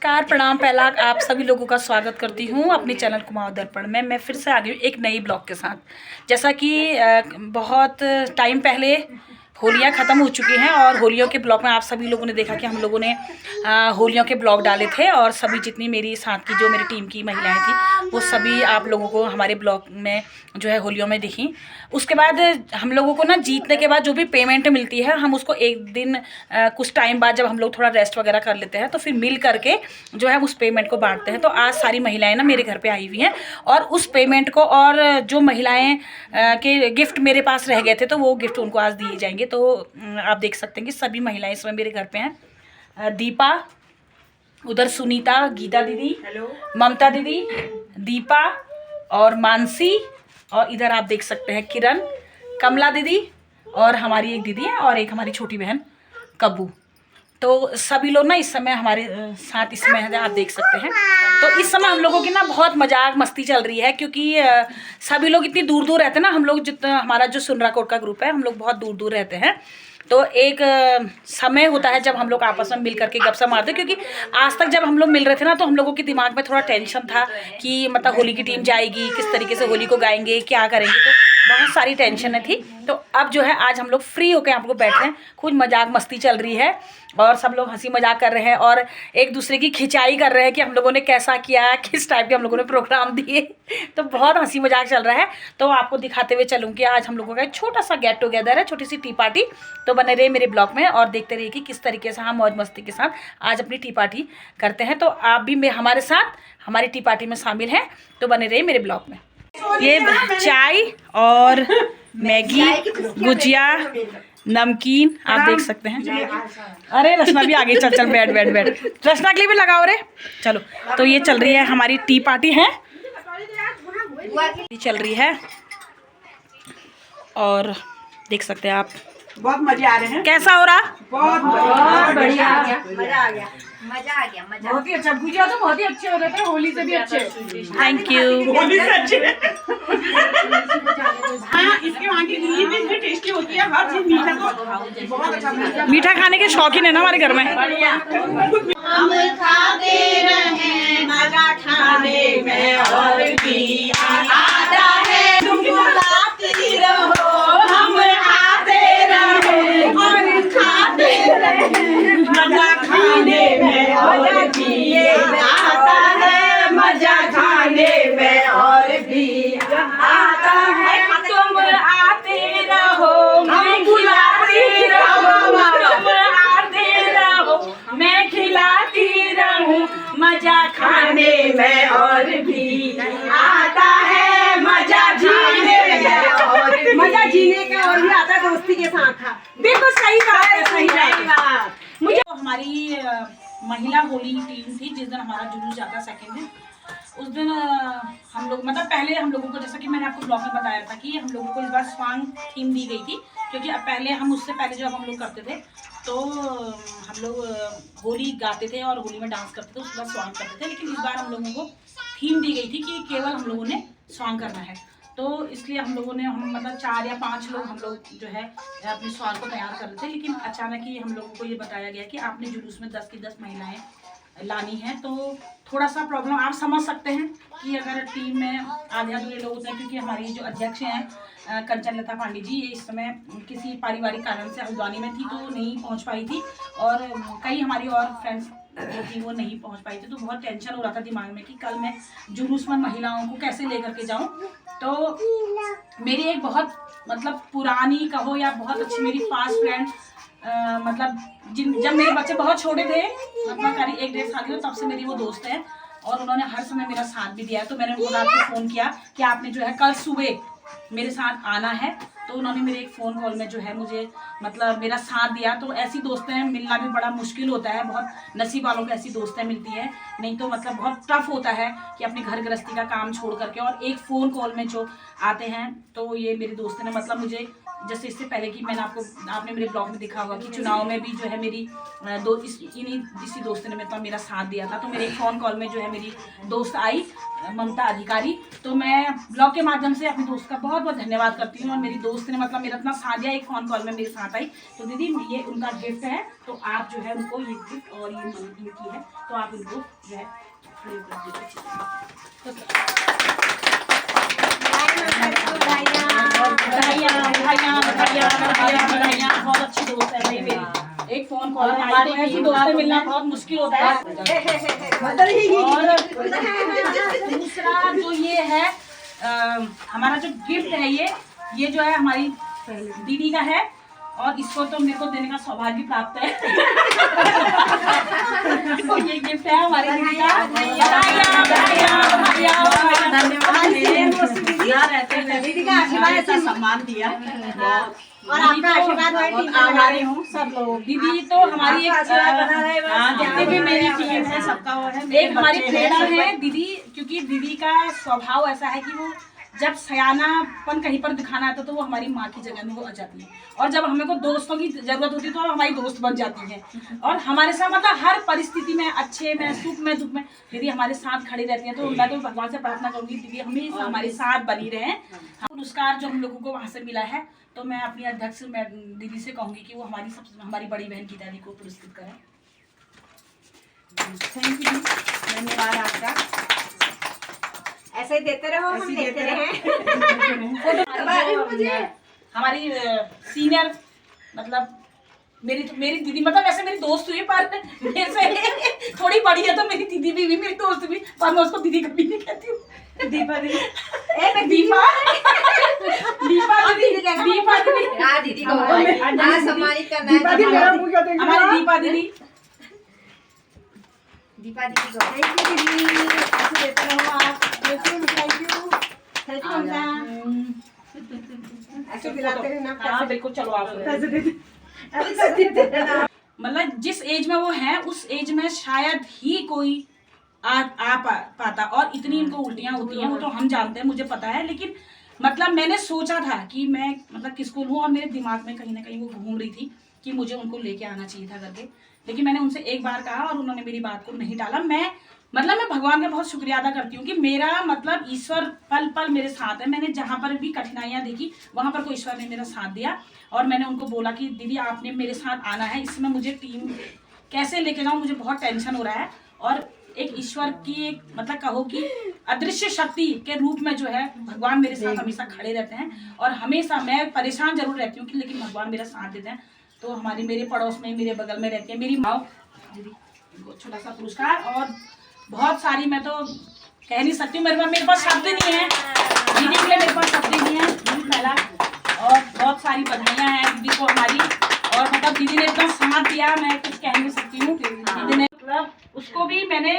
नमस्कार प्रणाम। पहला आप सभी लोगों का स्वागत करती हूँ अपने चैनल कुमाऊं दर्पण में। मैं फिर से आ गई हूँ एक नई ब्लॉग के साथ। जैसा कि बहुत टाइम पहले होलियाँ ख़त्म हो चुकी हैं और होलियों के ब्लॉग में आप सभी लोगों ने देखा कि हम लोगों ने होलियों के ब्लॉग डाले थे और सभी जितनी मेरी साथ की जो मेरी टीम की महिलाएं थी वो सभी आप लोगों को हमारे ब्लॉग में जो है होलियों में दिखी। उसके बाद हम लोगों को ना जीतने के बाद जो भी पेमेंट मिलती है हम उसको एक दिन कुछ टाइम बाद जब हम लोग थोड़ा रेस्ट वगैरह कर लेते हैं तो फिर मिल करके जो है उस पेमेंट को बांटते हैं। तो आज सारी महिलाएं ना मेरे घर पे आई हुई हैं और उस पेमेंट को और जो महिलाएं के गिफ्ट मेरे पास रह गए थे तो वो गिफ्ट उनको आज दिए जाएंगे। तो आप देख सकते हैं कि सभी महिलाएं इसमें मेरे घर पे हैं। दीपा, उधर सुनीता, गीता दीदी, ममता दीदी, दीपा और मानसी, और इधर आप देख सकते हैं किरण, कमला दीदी और हमारी एक दीदी है और एक हमारी छोटी बहन कब्बू। तो सभी लोग ना इस समय हमारे साथ इसमें है, आप देख सकते हैं। तो इस समय हम लोगों की ना बहुत मजाक मस्ती चल रही है क्योंकि सभी लोग इतनी दूर दूर रहते हैं ना। हम लोग जितना हमारा जो सुनराकोट का ग्रुप है हम लोग बहुत दूर दूर रहते हैं। तो एक समय होता है जब हम लोग आपस में मिल करके गपशप मारते हैं, क्योंकि आज तक जब हम लोग मिल रहे थे ना तो हम लोगों के दिमाग में थोड़ा टेंशन था कि मतलब होली की टीम जाएगी, किस तरीके से होली को गाएंगे, क्या करेंगे, तो बहुत सारी टेंशनें थी। तो अब जो है आज हम लोग फ्री होकर आप लोग बैठ रहे हैं, कुछ मजाक मस्ती चल रही है और सब लोग हंसी मजाक कर रहे हैं और एक दूसरे की खिंचाई कर रहे हैं कि हम लोगों ने कैसा किया, किस टाइप के हम लोगों ने प्रोग्राम दिए। तो बहुत हंसी मजाक चल रहा है। तो आपको दिखाते हुए चलूँगी आज हम लोगों का एक छोटा सा गेट टुगेदर है, छोटी सी टी पार्टी। तो बने रहे मेरे ब्लॉग में और देखते रहिए कि किस तरीके से हम मौज मस्ती के साथ आज अपनी टी पार्टी करते हैं। तो आप भी हमारे साथ हमारी टी पार्टी में शामिल हैं, तो बने रहिए मेरे ब्लॉग में। ये चाय और मैगी, गुजिया, नमकीन आप देख सकते हैं। अरे रचना भी आ गई, चल चल बैठ बैठ बैठ, रचना के लिए भी लगाओ रे। चलो, तो ये चल रही है हमारी टी पार्टी है, चल रही है और देख सकते हैं आप बहुत मजे आ रहे हैं। कैसा हो रहा? बहुत बढ़िया, मजा आ गया, मजा बहुत ही अच्छा। गुजिया तो बहुत ही अच्छे हो रहे थे, होली से भी अच्छे। Thank you. होली से अच्छे। हाँ, इसके वहाँ की चीज़ भी टेस्टी होती है, हर चीज मीठा तो बहुत अच्छा। मीठा खाने के शौकीन है ना हमारे घर में। हम खाते रहे मजा खाने में और भी आता है, तुम बुलाती रहो हम आते रहे और खाते रहे मजा खाने में और भी आता है, मजा खाने में और भी आता है। तुम आते रहो मैं खिलाती रहो, तुम आते रहो मैं खिलाती रहूं, मजा खाने में और भी आता है, मजा जीने में और मजा जीने का और भी आता है, दोस्ती के साथ था। बिल्कुल सही बात है, सही बात। मुझे हमारी महिला होली टीम थी जिस दिन हमारा जुलूस जाता सेकंड दिन, उस दिन हम लोग मतलब पहले हम लोगों को, जैसा कि मैंने आपको ब्लॉग में बताया था कि हम लोगों को इस बार सॉन्ग थीम दी गई थी, क्योंकि पहले हम उससे पहले जब हम लोग करते थे तो हम लोग होली गाते थे और होली में डांस करते थे, उसके बाद सॉन्ग करते थे। लेकिन इस बार हम लोगों को थीम दी गई थी कि केवल हम लोगों ने सॉन्ग करना है। तो इसलिए हम लोगों ने मतलब 4 या 5 लोग हम लोग जो है अपने सॉन्ग को तैयार कर रहे थे। लेकिन अचानक ही हम लोगों को ये बताया गया कि आपने जुलूस में 10 की 10 महिलाएं लानी है। तो थोड़ा सा प्रॉब्लम आप समझ सकते हैं कि अगर टीम में आधे अधूरे लोग होते हैं, क्योंकि हमारी जो अध्यक्ष हैं कंचन लता पांडे जी, ये इस समय किसी पारिवारिक कारण से हल्द्वानी में थी तो नहीं पहुंच पाई थी और कई हमारी और फ्रेंड्स जो थी वो नहीं पहुंच पाई थी। तो बहुत टेंशन हो रहा था दिमाग में कि कल मैं जुलूस में महिलाओं को कैसे लेकर के जाऊं। तो मेरी एक बहुत मतलब पुरानी कहो या बहुत अच्छी मेरी फास्ट फ्रेंड मतलब जब मेरे बच्चे बहुत छोटे थे, मतलब करीब 1-1.5 साल के, तब से मेरी वो दोस्त है और उन्होंने हर समय मेरा साथ भी दिया है। तो मैंने उनको रात को फ़ोन किया कि आपने जो है कल सुबह मेरे साथ आना है। तो उन्होंने मेरे एक फ़ोन कॉल में जो है मुझे मतलब मेरा साथ दिया। तो ऐसी दोस्तें मिलना भी बड़ा मुश्किल होता है, बहुत नसीब वालों को ऐसी दोस्तें मिलती हैं, नहीं तो मतलब बहुत टफ होता है कि अपनी घर गृहस्थी का काम छोड़ करके और एक फ़ोन कॉल में जो आते हैं। तो ये मेरी दोस्त ने मतलब मुझे जैसे इससे पहले कि आपने मेरे ब्लॉग में देखा होगा कि चुनाव में भी जो है मेरी इसी दोस्त ने मतलब मेरा साथ दिया था। तो मेरे एक फ़ोन कॉल में जो है मेरी दोस्त आई ममता अधिकारी, तो मैं ब्लॉग के माध्यम से अपनी दोस्त का बहुत बहुत धन्यवाद करती हूँ। और मेरी दोस्त ने मतलब मेरा इतना साथ दिया, एक फ़ोन कॉल में मेरे साथ आई। तो दीदी ये उनका गिफ्ट है, तो आप जो है उनको ये गिफ्ट और ये मनी इनकी है, तो आप इनको जो है बहुत अच्छी दोस्त है भाई मेरी। एक फोन कॉल हमारी ऐसी दोस्तें मिलना बहुत मुश्किल होता है। और दूसरा जो ये है हमारा जो गिफ्ट है, ये जो है हमारी दीदी का है, और इसको तो मेरे को देने का सौभाग्य प्राप्त है। तो ये गिफ्ट है हमारी दीदी का। दीदी का आशीर्वाद ऐसा सम्मान दिया और आपका आशीर्वाद आभारी हूँ सब लोग। दीदी तो हमारी जितने भी मेरी टीम है सबका वो है, एक हमारी प्रेरणा है दीदी, क्योंकि दीदी का स्वभाव ऐसा है कि वो जब सयानापन कहीं पर दिखाना आता तो वो हमारी माँ की जगह में वो आ जाती है, और जब हमें को दोस्तों की जरूरत होती है तो हमारी दोस्त बन जाती है, और हमारे साथ मतलब हर परिस्थिति में, अच्छे में, सुख में, दुख में दीदी हमारे साथ खड़ी रहती है। तो मैं तो भगवान से प्रार्थना करूंगी दीदी हमेशा हमारे साथ बनी रहे। पुरस्कार जो हम लोगों को वहाँ से मिला है, तो मैं अपनी अध्यक्ष मैं दीदी से कहूँगी कि वो हमारी बड़ी बहन की दादी को पुरस्कृत करें। थैंक यू, धन्यवाद आपका। ऐसे ही देते रहो, हम देते रहें। हमारी सीनियर मतलब मेरी दीदी मतलब वैसे मेरी दोस्त हुई, पर मेरे से थोड़ी बड़ी है, तो मेरी दीदी भी मेरी दोस्त भी, पर मैं उसको दीदी कभी नहीं कहती हूँ। दीपा दीदी, दीपा दीदी को सम्मानित करना है हमारी दीपा दीदी। दीपा दीदी को थैंक यू दीदी, ऐसे देते रहो आप। थैंक यू ऐसे दिलाते रहना। हाँ बिल्कुल, चलो आप मतलब जिस एज में वो है उस एज में शायद ही कोई आ पाता, और इतनी इनको उल्टियाँ होती हैं वो तो हम जानते हैं, मुझे पता है। लेकिन मतलब मैंने सोचा था कि मैं मतलब किसको लूँ, और मेरे दिमाग में कहीं ना कहीं वो घूम रही थी कि मुझे उनको लेके आना चाहिए था करके। लेकिन मैंने उनसे एक बार कहा और उन्होंने मेरी बात को नहीं टाला। मैं भगवान का बहुत शुक्रिया अदा करती हूँ कि मेरा मतलब ईश्वर पल पल मेरे साथ है। मैंने जहाँ पर भी कठिनाइयाँ देखी वहाँ पर कोई ईश्वर ने मेरा साथ दिया, और मैंने उनको बोला कि दीदी आपने मेरे साथ आना है, इसमें मुझे टीम कैसे लेके जाऊँ, मुझे बहुत टेंशन हो रहा है। और एक ईश्वर की एक मतलब कहो कि अदृश्य शक्ति के रूप में जो है भगवान मेरे साथ हमेशा खड़े रहते हैं, और हमेशा मैं परेशान जरूर रहती हूँ कि लेकिन भगवान मेरा साथ देते हैं। तो मेरे पड़ोस में मेरे बगल में रहती है मेरी माँ दीदी, छोटा सा पुरस्कार, और बहुत सारी मैं तो कह नहीं सकती हूँ, मेरे पास शब्द नहीं है दीदी के लिए, मेरे पास शब्द नहीं है दीदी पहला। और बहुत सारी बधाइयाँ हैं दीदी को हमारी, और मतलब दीदी ने इतना साथ दिया मैं कुछ कह नहीं सकती हूँ। दीदी ने मतलब उसको भी मैंने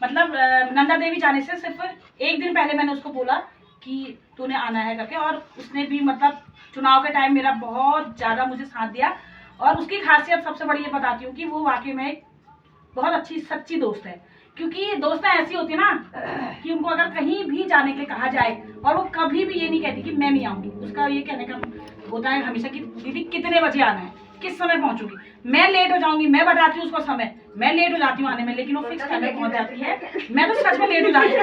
मतलब नंदा देवी जाने से सिर्फ एक दिन पहले मैंने उसको बोला कि तूने आना है करके, और उसने भी मतलब चुनाव के टाइम मेरा बहुत ज़्यादा मुझे साथ दिया। और उसकी खासियत सबसे बड़ी ये बताती हूँ कि वो वाकई में बहुत अच्छी सच्ची दोस्त है, क्योंकि दोस्तें ऐसी होती है ना कि उनको अगर कहीं भी जाने के लिए कहा जाए और वो कभी भी ये नहीं कहती कि मैं नहीं आऊँगी, उसका ये कहने का होता है हमेशा कि दीदी कितने बजे आना है, किस समय पहुँचूंगी, मैं लेट हो जाऊंगी, मैं बताती हूँ उसको समय, मैं लेट हो जाती हूँ आने में, लेकिन वो फिक्स समय पहुँच जाती है। मैं तो सच में लेट हो जाती हूँ।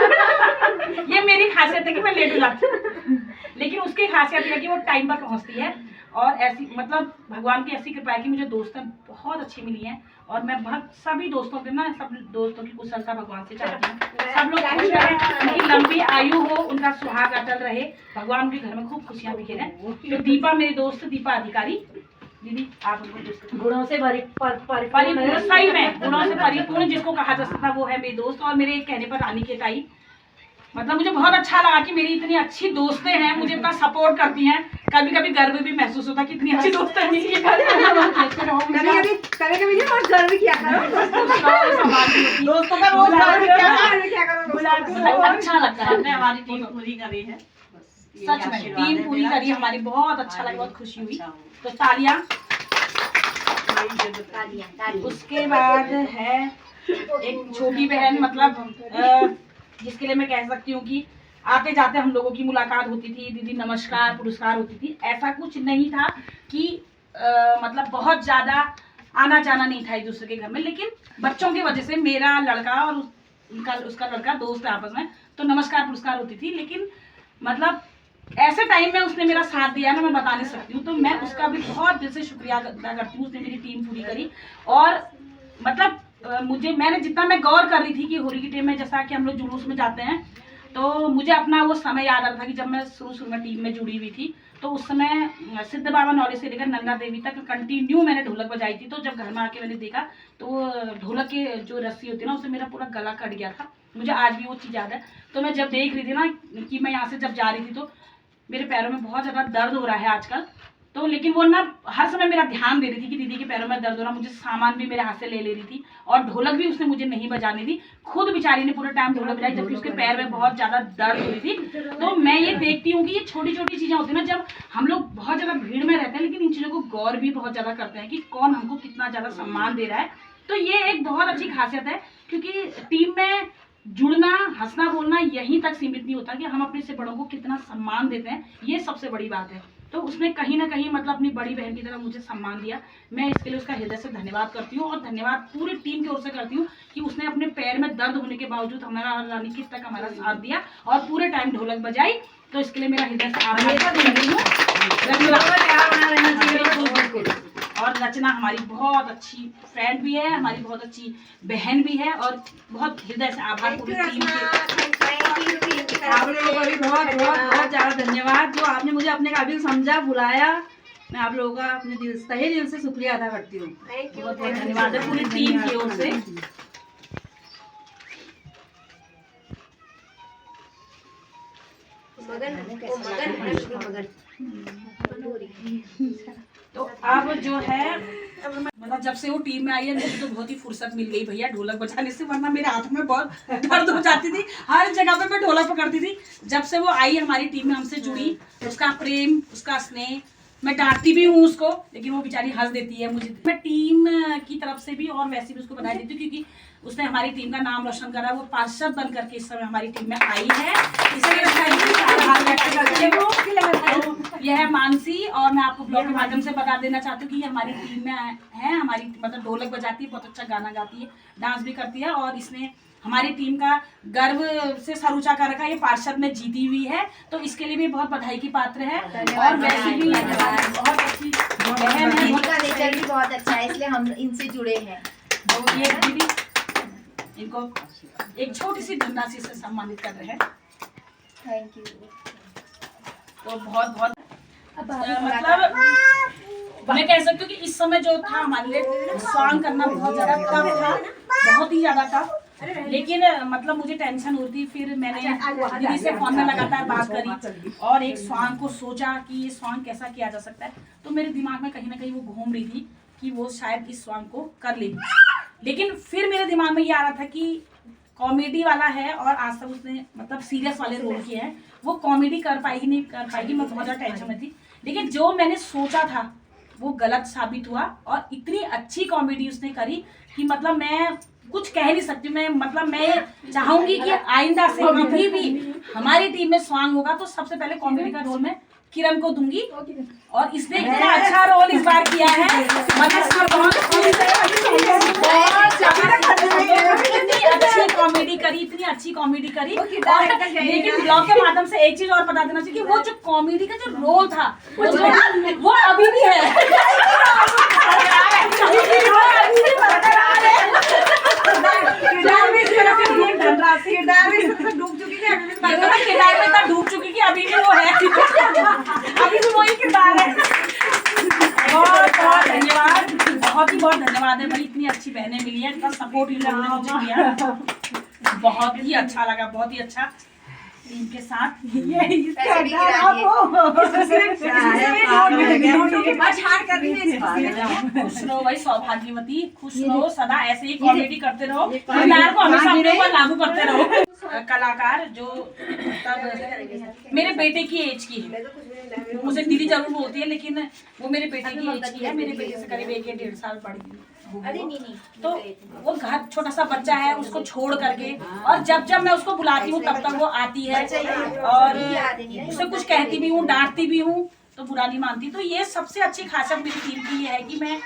ये मेरी खासियत है कि मैं लेट हो जाती हूँ, लेकिन उसकी खासियत है कि वो टाइम पर पहुँचती है। और ऐसी मतलब भगवान की ऐसी कृपा है कि मुझे दोस्तें बहुत अच्छी मिली हैं, और मैं सभी दोस्तों के ना सब दोस्तों की कुशलता भगवान से चाहती हूँ, सब लोग खुश रहें, उनकी लंबी आयु हो, उनका सुहाग अटल रहे, भगवान के घर में खूब खुशियाँ बिखेरें। तो दीपा मेरी दोस्त दीपा अधिकारी दीदी, आप उनको गुणों से परिपूर्ण, सही में गुणों से परिपूर्ण जिसको कहा जा सकता वो है मेरी दोस्त। और मेरे कहने पर रानी के ताई, मतलब मुझे बहुत अच्छा लगा कि मेरी इतनी अच्छी दोस्तें हैं, मुझे इतना सपोर्ट करती हैं। कभी कभी गर्व भी महसूस होता है कि इतनी अच्छी दोस्तें हैं। कभी बहुत गर्व किया करो दोस्तों का रोज क्या करो। अच्छा लगता है, हमारी टीम पूरी करी है, सच में टीम पूरी करी हमारी, बहुत अच्छा लगा, बहुत खुशी हुई। तो तालियां। उसके बाद है एक छोटी बहन, मतलब जिसके लिए मैं कह सकती हूँ कि आते जाते हम लोगों की मुलाकात होती थी, दीदी नमस्कार पुरस्कार होती थी। ऐसा कुछ नहीं था कि मतलब बहुत ज़्यादा आना जाना नहीं था एक दूसरे के घर में, लेकिन बच्चों की वजह से मेरा लड़का और उसका लड़का दोस्त है आपस में, तो नमस्कार पुरस्कार होती थी। लेकिन मतलब ऐसे टाइम में उसने मेरा साथ दिया ना, मैं बता नहीं सकती हूँ। तो मैं उसका भी बहुत दिल से शुक्रिया अदा करती हूँ। उसने मेरी टीम पूरी करी और मतलब मैंने जितना मैं गौर कर रही थी कि होली की टीम में जैसा कि हम लोग जुलूस में जाते हैं, तो मुझे अपना वो समय याद आ रहा था कि जब मैं शुरू में टीम में जुड़ी हुई थी, तो उस समय सिद्ध बाबा नौली से लेकर नंदा देवी तक कंटिन्यू मैंने ढोलक बजाई थी। तो जब घर में आके मैंने देखा तो ढोलक की जो रस्सी होती है ना, उससे मेरा पूरा गला कट गया था। मुझे आज भी वो चीज़ याद है। तो मैं जब देख रही थी ना कि मैं यहाँ से जब जा रही थी, तो मेरे पैरों में बहुत ज़्यादा दर्द हो रहा है आजकल। तो लेकिन वो ना हर समय मेरा ध्यान दे रही थी कि दीदी के पैरों में दर्द हो रहा। मुझे सामान भी मेरे हाथ से ले रही थी और ढोलक भी उसने मुझे नहीं बजाने दी। खुद बेचारी ने पूरा टाइम ढोलक बजाई, जबकि उसके पैर में बहुत ज़्यादा दर्द हो रही थी। तो मैं ये देखती हूँ कि ये छोटी छोटी चीज़ें होती हैं ना, जब हम लोग बहुत ज़्यादा भीड़ में रहते हैं, लेकिन इन चीज़ों को गौर भी बहुत ज़्यादा करते हैं कि कौन हमको कितना ज़्यादा सम्मान दे रहा है। तो ये एक बहुत अच्छी खासियत है, क्योंकि टीम में जुड़ना, हंसना बोलना यहीं तक सीमित नहीं होता कि हम अपने से बड़ों को कितना सम्मान देते हैं। ये सबसे बड़ी बात है। तो उसने कहीं ना कहीं मतलब अपनी बड़ी बहन की तरह मुझे सम्मान दिया। मैं इसके लिए उसका हृदय से धन्यवाद करती हूँ और धन्यवाद पूरी टीम की ओर से करती हूँ कि उसने अपने पैर में दर्द होने के बावजूद हमारा रानी किस तक हमारा साथ दिया और पूरे टाइम ढोलक बजाई। तो इसके लिए मेरा हृदय से आभार करती हूँ। और रचना हमारी बहुत अच्छी फ्रेंड भी है, हमारी बहुत अच्छी बहन भी है और बहुत हृदय से आभार पूरी टीम के। आप लोगों को भी बहुत बहुत बहुत ज़्यादा धन्यवाद, जो आपने मुझे अपने काबिल समझा, बुलाया। मैं आप लोगों का अपने तहे दिल से शुक्रिया अदा करती हूँ। बहुत बहुत धन्यवाद है पूरी टीम की ओर से। तो अब जो है मतलब जब से वो टीम में आई है, मुझे तो बहुत ही फुर्सत मिल गई भैया ढोलक बजाने से, वरना मेरे हाथ में बहुत दर्द हो जाती थी। हर जगह पे मैं ढोलक पकड़ती थी। जब से वो आई हमारी टीम में, हमसे जुड़ी, उसका प्रेम, उसका स्नेह, मैं डांटती भी हूँ उसको, लेकिन वो बेचारी हंस देती है मुझे। मैं टीम की तरफ से भी और वैसे भी उसको बधाई देती हूँ, क्योंकि उसने हमारी टीम का नाम रोशन करा। वो पार्षद बन करके इस समय हमारी टीम में आई है। यह है मानसी, और मैं आपको ब्लॉग के माध्यम से बता देना चाहती हूँ कि ये हमारी टीम में है। हमारी मतलब ढोलक बजाती है, बहुत अच्छा गाना गाती है, डांस भी करती है और इसने हमारी टीम का गर्व से सर ऊंचा कर रखा है। ये पार्षद में जीती हुई है, तो इसके लिए भी बहुत बधाई की पात्र है। और वैसे भी बहुत अच्छी बहन है, इनका नेचर भी बहुत अच्छा है, इसलिए हम इनसे जुड़े हैं। तो ये दीदी इनको एक छोटी सी धनराशि से सम्मानित कर रहे हैं। Thank you. तो बहुत बहुत मतलब मैं कह सकती हूँ कि इस समय जो था हमारे लिए स्वांग करना बहुत ज़्यादा टफ था, बहुत ही ज़्यादा टफ। लेकिन मतलब मुझे टेंशन होती, फिर मैंने दीदी से फोन में लगातार बात करी और एक स्वांग को सोचा कि ये स्वांग कैसा किया जा सकता है। तो मेरे दिमाग में कहीं ना कहीं वो घूम रही थी कि वो शायद इस स्वांग को कर ले, लेकिन फिर मेरे दिमाग में ये आ रहा था कि कॉमेडी वाला है और आज तक उसने मतलब सीरियस वाले रोल किए हैं, वो कॉमेडी कर पाएगी नहीं कर पाएगी, मैं बहुत ज़्यादा टेंशन में थी। लेकिन जो मैंने सोचा था वो गलत साबित हुआ और इतनी अच्छी कॉमेडी उसने करी कि मतलब मैं कुछ कह नहीं सकती। मैं चाहूंगी कि आइंदा से कभी भी हमारी टीम में स्वांग होगा तो सबसे पहले कॉमेडी का रोल मैं किरण को दूंगी, और इसने इतना अच्छा रोल इस बार किया है। इतनी अच्छी कॉमेडी करी। लेकिन ब्लॉग के माध्यम से एक चीज और बता देना चाहिए कि वो जो कॉमेडी का जो रोल था वो अभी भी है। डूब चुकी कि अभी भी वो है, अभी भी वही किरदार है। बहुत बहुत धन्यवाद, बहुत ही धन्यवाद है भाई, इतनी अच्छी बहनें मिली है, इतना सपोर्ट इन लोगों ने मुझे किया, बहुत ही अच्छा लगा, बहुत ही अच्छा टीम के साथ। खुश रहो भाई, सौभाग्यवती, खुश रहो सदा, ऐसे ही कॉमेडी करते रहो, किरदार को हमेशा अपने ऊपर लागू करते रहो। कलाकार जो तब मेरे बेटे की एज की है, मुझे दीदी जरूर बोलती है, लेकिन वो मेरे बेटे की एज की है, मेरे बेटे से करीब 1 या 1.5 साल बड़ी है। अरे नहीं तो वो घर छोटा सा बच्चा है, उसको छोड़ करके, और जब जब मैं उसको बुलाती हूँ तब तक वो आती है और उसे कुछ कहती भी हूँ, डांटती भी हूँ तो बुरा नहीं मानती। तो ये सबसे अच्छी खासियत मेरी टीम की ये है कि मैं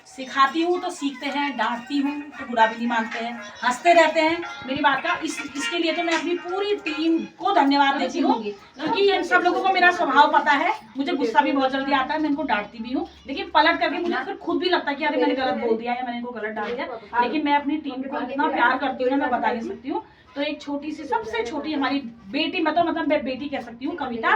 सिखाती हूँ तो सीखते हैं, डांटती हूँ तो बुरा भी नहीं मानते हैं, हंसते रहते हैं मेरी बात का। इसके लिए तो मैं अपनी पूरी टीम को धन्यवाद देती हूँ, क्योंकि इन सब लोगों को मेरा स्वभाव पता है। मुझे गुस्सा भी बहुत जल्दी आता है, मैं इनको डांटती भी हूँ, लेकिन पलट करके मुझे फिर खुद भी लगता है कि अरे मैंने गलत बोल दिया या मैंने इनको गलत डाल दिया, लेकिन मैं अपनी टीम को इतना प्यार करती हूँ ना, मैं बता नहीं सकती हूँ। तो एक छोटी सी, सबसे छोटी हमारी बेटी, मतलब मैं बेटी कह सकती हूँ, कविता,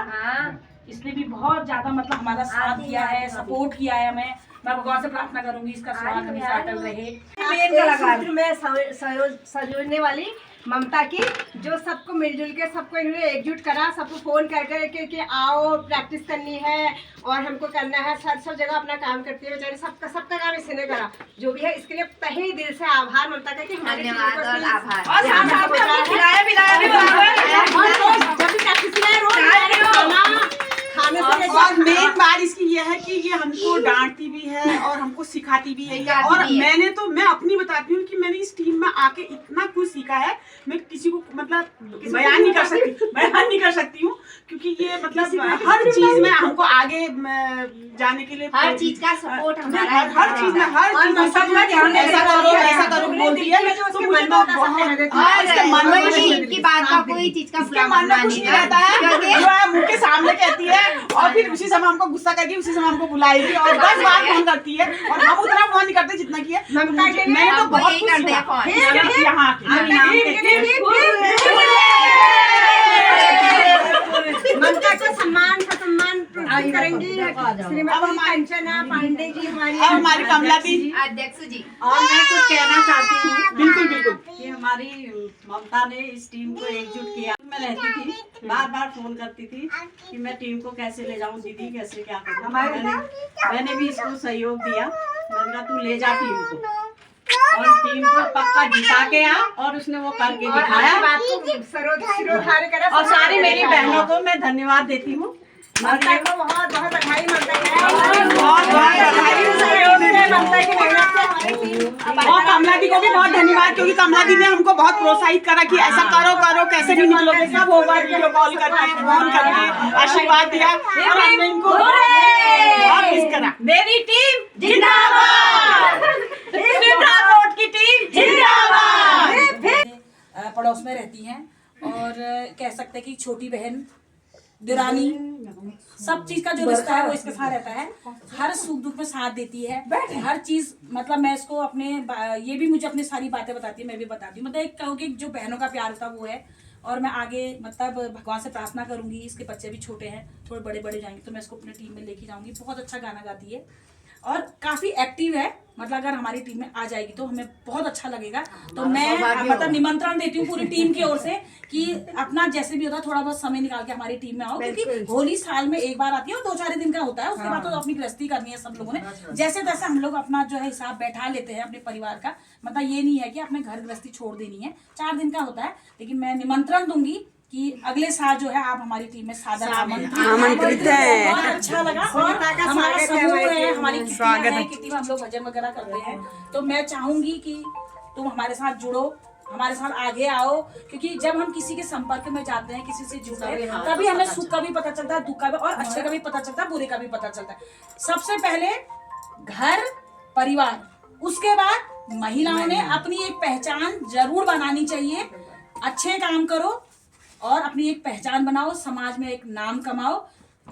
इसने भी बहुत ज्यादा मतलब हमारा साथ दिया है, सपोर्ट किया है हमें। मैं भगवान से प्रार्थना करूंगी इसका स्वास्थ्य हमेशा अटल रहे। मेन कलाकार में संयोजने वाली ममता की, जो सबको मिलजुल के, सबको इन्होंने एकजुट करा, सबको फोन कर कर के आओ प्रैक्टिस करनी है और हमको करना है। सब जगह अपना काम करती है बेचारी, सबका काम इसने करा जो भी है। इसके लिए तहे दिल से आभार ममता का, कि हमारे धन्यवाद और आभार। और मेन बात इसकी ये है कि ये हमको डांटती भी है और हमको सिखाती भी है। और मैं अपनी बताती हूँ कि मैंने इस टीम में आके इतना कुछ सीखा है, मैं किसी को मतलब बयान नहीं कर सकती हूँ, क्योंकि ये मतलब हर चीज में हमको आगे जाने के लिए हर चीज का सपोर्ट हमारा है। हर चीज में सबका ध्यान, ऐसा करो बोलती है, तो मुझे तो की बात का कोई चीज का बुरा मन में कुछ नहीं रहता है, जो है मुंह के सामने कहती है और फिर उसी समय हमको गुस्सा करके उसी समय हमको बुलाएगी और 10 बार फोन करती है, और हम उतना फोन नहीं करते जितना किया मैंने तो बहुत कुछ सीखा यहाँ ममता को सम्मान करेंगी श्रीमती कंचना पांडे जी, हमारी कमला दी अध्यक्ष जी। और मैं कुछ कहना चाहती हूँ बिल्कुल कि हमारी ममता ने इस टीम को एकजुट किया। मैं रहती थी, बार बार फोन करती थी कि मैं टीम को कैसे ले जाऊँ दीदी, कैसे क्या करूँ। मैंने भी इसको सहयोग दिया, मैंने कहा तू ले जा टीम को और टीम को पक्का जिता के आ, और उसने वो करके दिखाया। और सारी मेरी बहनों को मैं धन्यवाद देती हूँ। ममता को बहुत बधाई और कमला दी को भी बहुत धन्यवाद, क्योंकि कमला दी ने हमको बहुत प्रोत्साहित करा कि ऐसा करो कैसे भी निकलोगे, सब होगा, वीडियो कॉल करके फोन करके आशीर्वाद दिया और हमने इनको बहुत मिस करा। मेरी टीम जिंदाबाद, कोट की टीम जिंदाबाद। पड़ोस में रहती हैं और कह सकते हैं कि छोटी बहन, दिरानी, सब चीज का जो रिश्ता है वो इसके साथ रहता है। हर सुख दुख में साथ देती है, हर चीज मतलब मैं इसको अपने, ये भी मुझे अपनी सारी बातें बताती है, मैं भी बताती हूँ। मतलब एक कहूँ कि जो बहनों का प्यार होता है वो है। और मैं आगे मतलब भगवान से प्रार्थना करूंगी, इसके बच्चे भी छोटे हैं, थोड़े बड़े बड़े जाएंगे तो मैं इसको अपनी टीम में लेके जाऊंगी। बहुत अच्छा गाना गाती है और काफी एक्टिव है, मतलब अगर हमारी टीम में आ जाएगी तो हमें बहुत अच्छा लगेगा। तो मैं मतलब निमंत्रण देती हूँ पूरी टीम की ओर से कि अपना जैसे भी होता है थोड़ा बहुत समय निकाल के हमारी टीम में आओ, क्योंकि होली साल में एक बार आती है और 2-4 दिन का होता है, उसके बाद तो अपनी गृहस्थी करनी है सब लोगों ने। जैसे तैसे हम लोग अपना जो है हिसाब बैठा लेते हैं अपने परिवार का, मतलब ये नहीं है कि अपने घर गृहस्थी छोड़ देनी है, 4 दिन का होता है। लेकिन मैं निमंत्रण दूंगी कि अगले साल जो है आप हमारी टीम में सादर आमंत्रित है। बहुत अच्छा लगा और हमारा समूह है, हमारी किटी में हम लोग भजन वगैरह करते हैं, तो मैं चाहूंगी कि तुम हमारे साथ जुड़ो, हमारे साथ आगे आओ, क्योंकि जब हम किसी के संपर्क में जाते हैं, किसी से जुड़ते हैं, तभी हमें सुख का भी पता चलता है, दुख का भी, और अच्छे का भी पता चलता है, बुरे का भी पता चलता है। सबसे पहले घर परिवार, उसके बाद महिलाओं ने अपनी एक पहचान जरूर बनानी चाहिए। अच्छे काम करो और अपनी एक पहचान बनाओ, समाज में एक नाम कमाओ।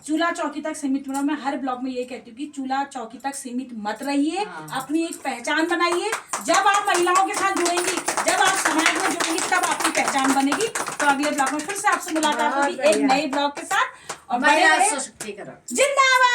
चूल्हा चौकी तक सीमित बनाओ। मैं हर ब्लॉग में ये कहती हूँ कि चूल्हा चौकी तक सीमित मत रहिए, अपनी एक पहचान बनाइए। जब आप महिलाओं के साथ जुड़ेंगी, जब आप समाज में जुड़ेंगी, तब आपकी पहचान बनेगी। तो अगले ब्लॉग में फिर से आपसे मुलाकात होगी एक नए ब्लॉग के साथ। और जिंदाबाद।